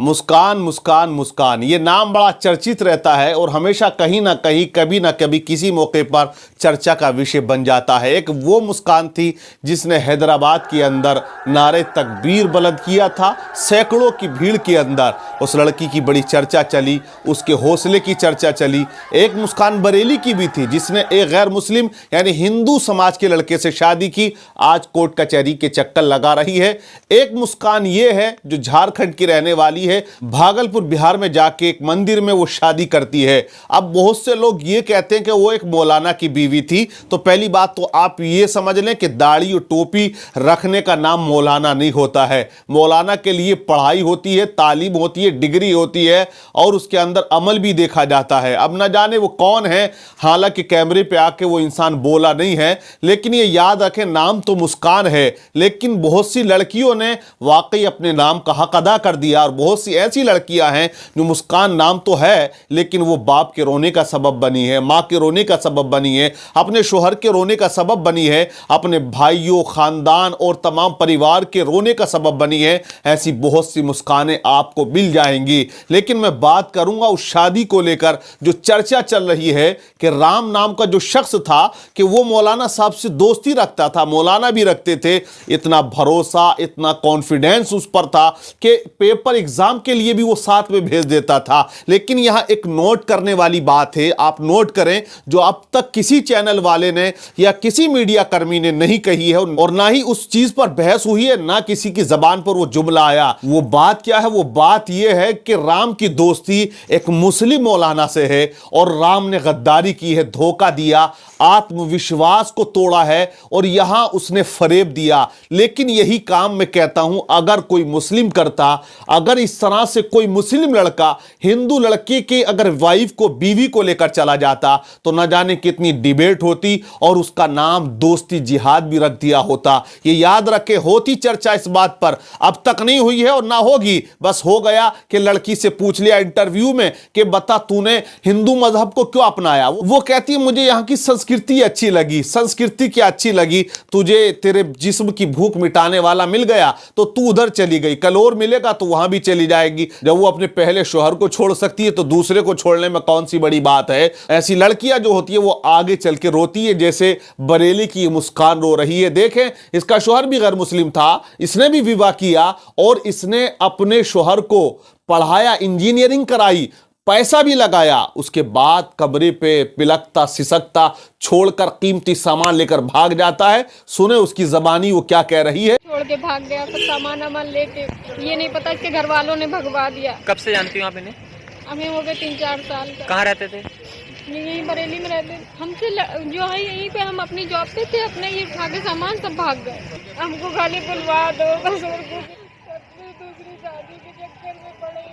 मुस्कान मुस्कान मुस्कान, ये नाम बड़ा चर्चित रहता है और हमेशा कहीं ना कहीं कभी ना कभी किसी मौके पर चर्चा का विषय बन जाता है। एक वो मुस्कान थी जिसने हैदराबाद के अंदर नारे तकबीर बुलंद किया था। सैकड़ों की भीड़ के अंदर उस लड़की की बड़ी चर्चा चली, उसके हौसले की चर्चा चली। एक मुस्कान बरेली की भी थी जिसने एक गैर मुस्लिम यानी हिंदू समाज के लड़के से शादी की, आज कोर्ट कचहरी के चक्कर लगा रही है। एक मुस्कान ये है जो झारखंड की रहने वाली है, भागलपुर बिहार में जाके एक मंदिर में वो शादी करती है। अब बहुत से लोग ये कहते हैं कि वो एक मौलाना की बीवी थी। तो पहली बात तो आप ये समझ लें कि दाढ़ी और टोपी रखने का नाम मौलाना नहीं होता है। मौलाना के लिए पढ़ाई होती है, तालीम होती है, डिग्री होती है और उसके अंदर अमल भी देखा जाता है। अब न जाने वो कौन है, हालांकि कैमरे पे आके वो इंसान बोला नहीं है, लेकिन ये याद रखें नाम तो मुस्कान है, लेकिन बहुत सी लड़कियों ने वाकई अपने नाम का हक अदा कर दिया। और बहुत सी ऐसी लड़कियां हैं जो मुस्कान नाम तो है लेकिन वो बाप के रोने का सबब बनी है, मां के रोने का सबब बनी है, अपने शोहर के रोने का सबब बनी है, अपने भाइयों, खानदान और तमाम परिवार के रोने का सबब बनी है। ऐसी बहुत सी मुस्कानें आपको मिल जाएंगी। लेकिन मैं बात करूंगा उस शादी को लेकर जो चर्चा चल रही है कि राम नाम का जो शख्स था कि वो मौलाना साहब से दोस्ती रखता था, मौलाना भी रखते थे। इतना भरोसा, इतना कॉन्फिडेंस उस पर था कि पेपर एग्जाम के लिए भी वो साथ में भेज देता था। लेकिन यहां एक नोट करने वाली बात है, आप नोट करें, जो अब तक किसी चैनल वाले ने या किसी मीडिया कर्मी ने नहीं कही है और ना ही उस चीज पर बहस हुई है, ना किसी की जबान पर वो जुमला आया। वो बात क्या है? वो बात यह है कि राम की दोस्ती एक मुस्लिम मौलाना से है और राम ने गद्दारी की है, धोखा दिया, आत्मविश्वास को तोड़ा है और यहां उसने फरेब दिया। लेकिन यही काम मैं कहता हूं अगर कोई मुस्लिम करता, अगर इस तरह से कोई मुस्लिम लड़का हिंदू लड़के के अगर वाइफ को, बीवी को लेकर चला जाता तो न जाने कितनी डिबेट होती और उसका नाम दोस्ती जिहाद भी रख दिया होता। ये याद रखे, होती चर्चा इस बात पर, अब तक नहीं हुई है और ना होगी। बस हो गया कि लड़की से पूछ लिया इंटरव्यू में कि बता तूने हिंदू मजहब को क्यों अपनाया। वो कहती है मुझे यहां की संस्कृति अच्छी लगी। संस्कृति क्या अच्छी लगी? तुझे तेरे जिस्म की भूख मिटाने वाला मिल गया तो तू उधर चली गई, कल और मिलेगा तो वहां भी चली जाएगी। जब वो अपने पहले शोहर को छोड़ सकती है तो दूसरे को छोड़ने में कौन सी बड़ी बात है। ऐसी लड़कियां जो होती है वो आगे चल के रोती है, जैसे बरेली की मुस्कान रो रही है। देखें, इसका शोहर भी गैर मुस्लिम था, इसने भी विवाह किया और इसने अपने शोहर को पढ़ाया, इंजीनियरिंग कराई, पैसा भी लगाया। उसके बाद कमरे पे पिलकता सिसकता छोड़कर कीमती सामान लेकर भाग जाता है। सुने उसकी जबानी वो क्या कह रही है। छोड़ के भाग गया, सब सामान वामान लेके, ये नहीं पता इसके घर वालों ने भगवा दिया। कब से जानती हूँ आप इन्हें? हमें हो गए 3-4 साल का। कहाँ रहते थे? यहीं बरेली में रहते। हमसे जो है यहीं पे, हम अपनी जॉब पे थे, अपने ये उठा के सामान सब भाग गए। हमको खाली बुलवा दो बस, और दूसरी शादी के चक्कर में पड़े।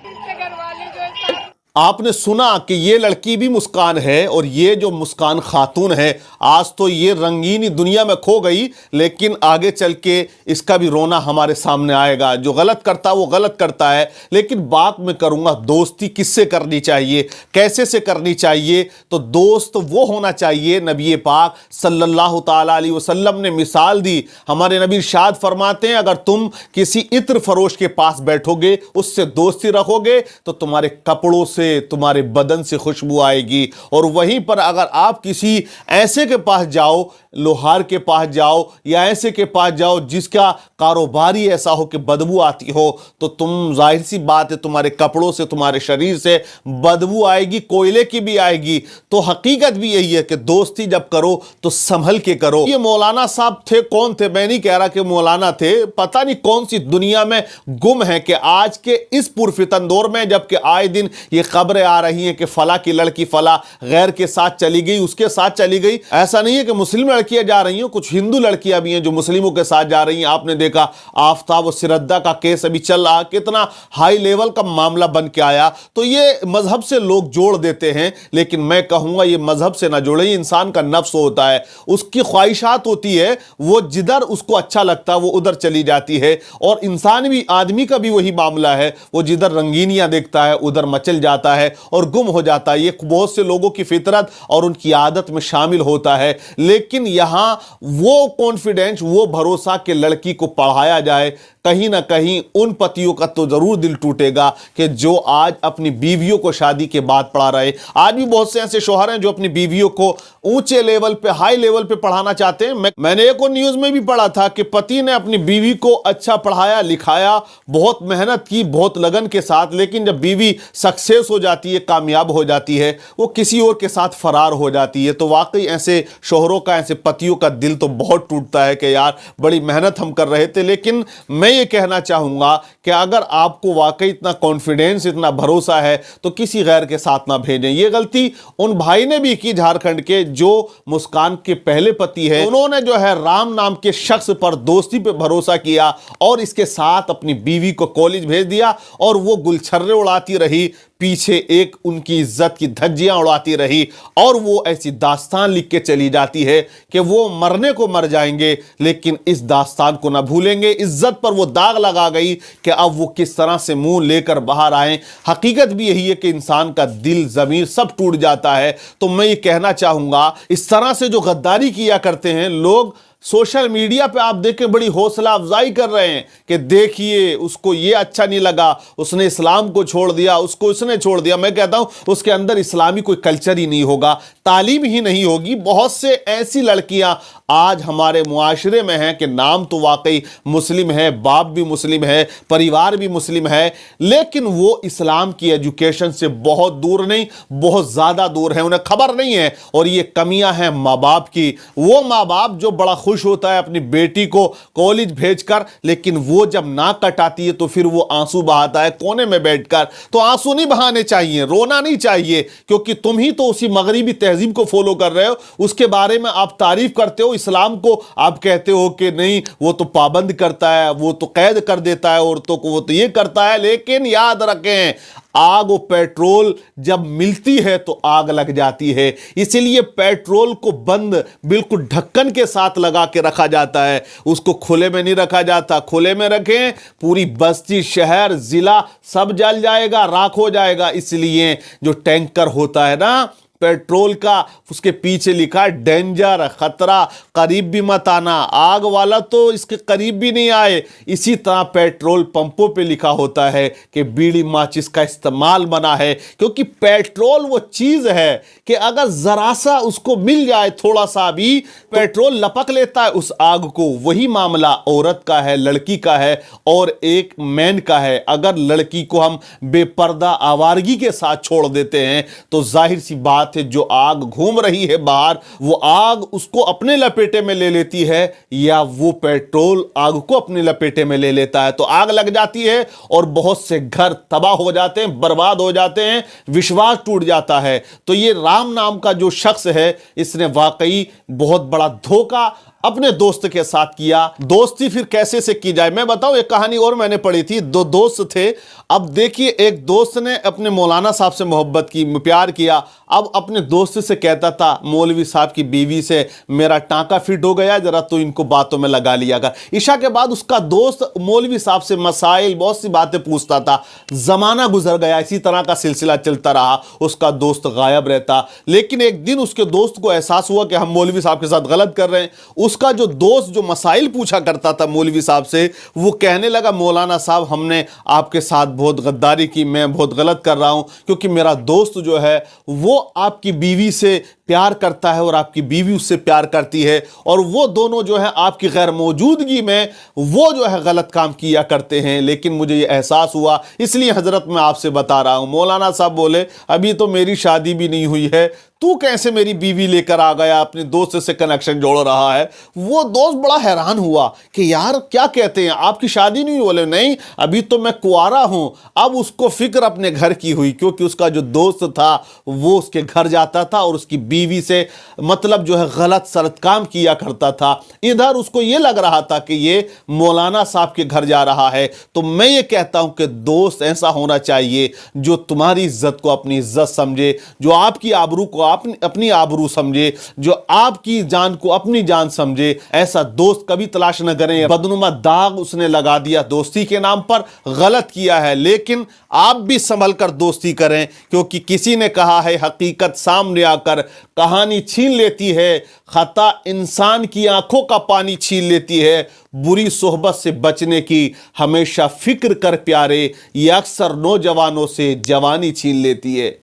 इसके घर वाले जो है, आपने सुना कि ये लड़की भी मुस्कान है और ये जो मुस्कान खातून है आज तो ये रंगीनी दुनिया में खो गई, लेकिन आगे चल के इसका भी रोना हमारे सामने आएगा। जो गलत करता है वो गलत करता है। लेकिन बात मैं करूंगा दोस्ती किससे करनी चाहिए, कैसे से करनी चाहिए। तो दोस्त वो होना चाहिए, नबी पाक सल्लल्लाहु ताला अलैहि वसल्लम ने मिसाल दी। हमारे नबी इरशाद फरमाते हैं अगर तुम किसी इत्र फरोश के पास बैठोगे, उससे दोस्ती रखोगे तो तुम्हारे कपड़ों से, तुम्हारे बदन से खुशबू आएगी। और वहीं पर अगर आप किसी ऐसे के पास जाओ, लोहार के पास जाओ या ऐसे के पास जाओ जिसका कारोबारी ऐसा हो कि बदबू आती हो, तो तुम जाहिर सी बात है तुम्हारे कपड़ों से, तुम्हारे शरीर से बदबू आएगी, कोयले की भी आएगी। तो हकीकत भी यही है कि दोस्ती जब करो तो संभल के करो। ये मौलाना साहब थे, कौन थे? मैं नहीं कह रहा कि मौलाना थे, पता नहीं कौन सी दुनिया में गुम है कि आज के इस पुरफितन दौर में, जबकि आए दिन ये खबरें आ रही हैं कि फला की लड़की फला गैर के साथ चली गई, उसके साथ चली गई। ऐसा नहीं है कि मुस्लिम लड़कियां जा रही हैं, कुछ हिंदू लड़कियां भी हैं जो मुस्लिमों के साथ जा रही हैं। आपने देखा आफ्ताब और सिरद्दा का केस अभी चल रहा, कितना हाई लेवल का मामला बन के आया। तो ये मजहब से लोग जोड़ देते हैं, लेकिन मैं कहूंगा ये मजहब से ना जोड़े। इंसान का नफ्स होता है, उसकी ख्वाहिशात होती है, वो जिधर उसको अच्छा लगता है वो उधर चली जाती है। और इंसान भी, आदमी का भी वही मामला है, वो जिधर रंगीनियां देखता है उधर मचल जाता है और गुम हो जाता है। ये बहुत से लोगों की फितरत और उनकी आदत में शामिल होता है। लेकिन यहां वो कॉन्फिडेंस, वो भरोसा कि लड़की को पढ़ाया जाए, कहीं ना कहीं उन पतियों का तो जरूर दिल टूटेगा कि जो आज अपनी बीवियों को शादी के बाद पढ़ा रहे। आज भी बहुत से ऐसे शौहर हैं जो अपनी बीवियों को ऊंचे लेवल पे, हाई लेवल पे पढ़ाना चाहते हैं। मैंने एक और न्यूज में भी पढ़ा था कि पति ने अपनी बीवी को अच्छा पढ़ाया लिखाया, बहुत मेहनत की, बहुत लगन के साथ, लेकिन जब बीवी सक्सेस हो जाती है, कामयाब हो जाती है, वो किसी और के साथ फरार हो जाती है। तो वाकई ऐसे शौहरों का, ऐसे पतियों का दिल तो बहुत टूटता है कि यार बड़ी मेहनत हम कर रहे थे। लेकिन मैं ये कहना चाहूंगा कि अगर आपको वाकई इतना कॉन्फिडेंस, इतना भरोसा है तो किसी गैर के साथ ना भेजें। ये गलती उन भाई ने भी की झारखंड के, जो मुस्कान के पहले पति है। उन्होंने जो है राम नाम के शख्स पर दोस्ती पे भरोसा किया और इसके साथ अपनी बीवी को कॉलेज भेज दिया और वो गुलछर्रे उड़ाती रही, पीछे एक उनकी इज्जत की धज्जियां उड़ाती रही और वो ऐसी दास्तान लिख के चली जाती है कि वो मरने को मर जाएंगे लेकिन इस दास्तान को ना भूलेंगे। इज्जत पर वो दाग लगा गई कि अब वो किस तरह से मुंह लेकर बाहर आए। हकीकत भी यही है कि इंसान का दिल, ज़मीर सब टूट जाता है। तो मैं ये कहना चाहूंगा, इस तरह से जो गद्दारी किया करते हैं लोग, सोशल मीडिया पे आप देखें बड़ी हौसला अफजाई कर रहे हैं कि देखिए उसको ये अच्छा नहीं लगा, उसने इस्लाम को छोड़ दिया, उसको इसने छोड़ दिया। मैं कहता हूं उसके अंदर इस्लामी कोई कल्चर ही नहीं होगा, तालीम ही नहीं होगी। बहुत से ऐसी लड़कियां आज हमारे मुआशरे में हैं कि नाम तो वाकई मुस्लिम है, बाप भी मुस्लिम है, परिवार भी मुस्लिम है, लेकिन वो इस्लाम की एजुकेशन से बहुत दूर नहीं, बहुत ज़्यादा दूर है, उन्हें खबर नहीं है। और ये कमियां हैं माँ बाप की। वो माँ बाप जो बड़ा खुश होता है अपनी बेटी को कॉलेज भेजकर, लेकिन वो जब नाक कटाती है तो फिर वो आंसू बहाता है कोने में बैठकर। तो आंसू नहीं बहाने चाहिए, रोना नहीं चाहिए, क्योंकि तुम ही तो उसी मगरिबी तहजीब को फॉलो कर रहे हो, उसके बारे में आप तारीफ करते हो। इस्लाम को आप कहते हो कि नहीं वो तो पाबंद करता है, वो तो कैद कर देता है औरतों को, वो तो ये करता है। लेकिन याद रखें, आग और पेट्रोल जब मिलती है तो आग लग जाती है। इसलिए पेट्रोल को बंद बिल्कुल ढक्कन के साथ लगा के रखा जाता है, उसको खुले में नहीं रखा जाता। खुले में रखें पूरी बस्ती, शहर, जिला सब जल जाएगा, राख हो जाएगा। इसलिए जो टैंकर होता है ना पेट्रोल का, उसके पीछे लिखा है डेंजर, खतरा, करीब भी मत आना। आग वाला तो इसके करीब भी नहीं आए। इसी तरह पेट्रोल पंपों पे लिखा होता है कि बीड़ी माचिस का इस्तेमाल मना है, क्योंकि पेट्रोल वो चीज है कि अगर जरा सा उसको मिल जाए, थोड़ा सा भी, पेट्रोल लपक लेता है उस आग को। वही मामला औरत का है, लड़की का है और एक मैन का है। अगर लड़की को हम बेपर्दा आवारगी के साथ छोड़ देते हैं तो जाहिर सी बात है, जो आग घूम रही है बाहर, वो आग उसको अपने लपेटे में ले लेती है या वो पेट्रोल आग को अपने लपेटे में ले लेता है। तो आग लग जाती है और बहुत से घर तबाह हो जाते हैं, बर्बाद हो जाते हैं, विश्वास टूट जाता है। तो ये राम नाम का जो शख्स है, इसने वाकई बहुत बड़ा धोखा अपने दोस्त के साथ किया। दोस्ती फिर कैसे से की जाए, मैं बताऊं, एक कहानी और मैंने पढ़ी थी। दो दोस्त थे। अब देखिए, एक दोस्त ने अपने मौलाना साहब से मोहब्बत की, प्यार किया। अब अपने दोस्त से कहता था, मौलवी साहब की बीवी से मेरा टांका फिट हो गया, जरा तो इनको बातों में लगा लिया कर। ईशा के बाद उसका दोस्त मौलवी साहब से मसाइल, बहुत सी बातें पूछता था। जमाना गुजर गया, इसी तरह का सिलसिला चलता रहा, उसका दोस्त गायब रहता। लेकिन एक दिन उसके दोस्त को एहसास हुआ कि हम मौलवी साहब के साथ गलत कर रहे हैं। उसका जो दोस्त जो मसाइल पूछा करता था मौलवी साहब से, वो कहने लगा, मौलाना साहब हमने आपके साथ बहुत गद्दारी की, मैं बहुत गलत कर रहा हूं, क्योंकि मेरा दोस्त जो है वो आपकी बीवी से प्यार करता है और आपकी बीवी उससे प्यार करती है, और वो दोनों जो है आपकी गैर मौजूदगी में वो जो है गलत काम किया करते हैं। लेकिन मुझे ये एहसास हुआ, इसलिए हजरत मैं आपसे बता रहा हूं। मौलाना साहब बोले, अभी तो मेरी शादी भी नहीं हुई है, तू कैसे मेरी बीवी लेकर आ गया, अपने दोस्त से कनेक्शन जोड़ रहा है। वो दोस्त बड़ा हैरान हुआ कि यार क्या कहते हैं, आपकी शादी नहीं? बोले नहीं, अभी तो मैं कुआरा हूं। अब उसको फिक्र अपने घर की हुई, क्योंकि उसका जो दोस्त था वो उसके घर जाता था और उसकी बीवी से मतलब जो है गलत सलत काम किया करता था। इधर उसको ये लग रहा था कि ये मौलाना साहब के घर जा रहा है। तो मैं ये कहता हूं कि दोस्त ऐसा होना चाहिए जो तुम्हारी इज्जत को अपनी इज्जत समझे, जो आपकी आबरू को अपनी आबरू समझे, जो आपकी जान को अपनी जान समझे, ऐसा दोस्त कभी तलाश न करें। बदनुमा दाग उसने लगा दिया दोस्ती के नाम पर, गलत किया है, लेकिन आप भी संभल कर दोस्ती करें, क्योंकि किसी ने कहा है हकीकत सामने आकर कहानी छीन लेती है, खता इंसान की आंखों का पानी छीन लेती है। बुरी सोहबत से बचने की हमेशा फिक्र कर प्यारे, ये अक्सर नौजवानों से जवानी छीन लेती है।